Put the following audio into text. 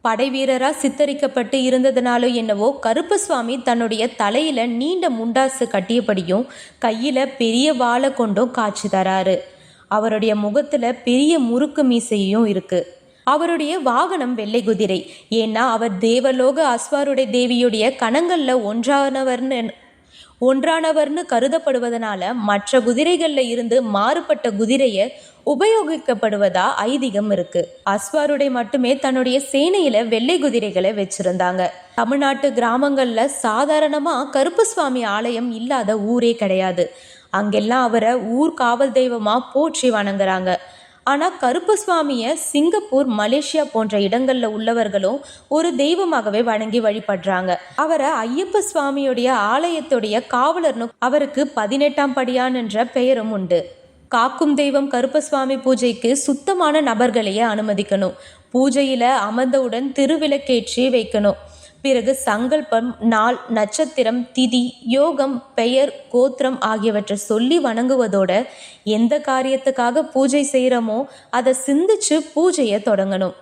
படைவீரரா சித்தரிக்கப்பட்டு இருந்ததுனாலோ என்னவோ கருப்பசுவாமி தன்னுடைய தலையில நீண்ட முண்டாசு கட்டியபடியும் கையில பெரிய வாளை கொண்டும் காட்சி தராரு. அவருடைய முகத்துல பெரிய முறுக்கு மீசையும் இருக்கு. அவருடைய வாகனம் வெள்ளை குதிரை. ஏன்னா அவர் தேவலோக அஸ்வாருடைய தேவியுடைய கணங்கள்ல ஒன்றானவர்னு கருதப்படுவதனால மற்ற குதிரைகள்ல இருந்து மாறுபட்ட குதிரையை உபயோகிக்கப்படுவதா ஐதீகம் இருக்கு. அஸ்வாருடைய மட்டுமே தன்னுடைய சேனையில வெள்ளை குதிரைகளை வச்சிருந்தாங்க. தமிழ்நாட்டு கிராமங்கள்ல சாதாரணமா கருப்பசுவாமி ஆலயம் இல்லாத ஊரே கிடையாது. அங்கெல்லாம் அவரை ஊர் காவல் தெய்வமா போற்றி வணங்குறாங்க. ஆனால் கருப்பசுவாமியை சிங்கப்பூர், மலேசியா போன்ற இடங்களில் உள்ளவர்களும் ஒரு தெய்வமாகவே வணங்கி வழிபடுறாங்க. அவரை ஐயப்ப சுவாமியுடைய ஆலயத்துடைய காவலர்னு அவருக்கு 18ஆம் படியான் என்ற பெயரும் உண்டு. காக்கும் தெய்வம் கருப்பசுவாமி பூஜைக்கு சுத்தமான நபர்களையே அனுமதிக்கணும். பூஜையில் அமர்ந்தவுடன் திருவிளக்கேற்றி வைக்கணும். பிறகு சங்கல்பம், நாள், நட்சத்திரம், திதி, யோகம், பெயர், கோத்திரம் ஆகியவற்றை சொல்லி வணங்குவதோட எந்த காரியத்துக்காக பூஜை செய்கிறோமோ அதை சிந்திச்சு பூஜையை தொடங்கணும்.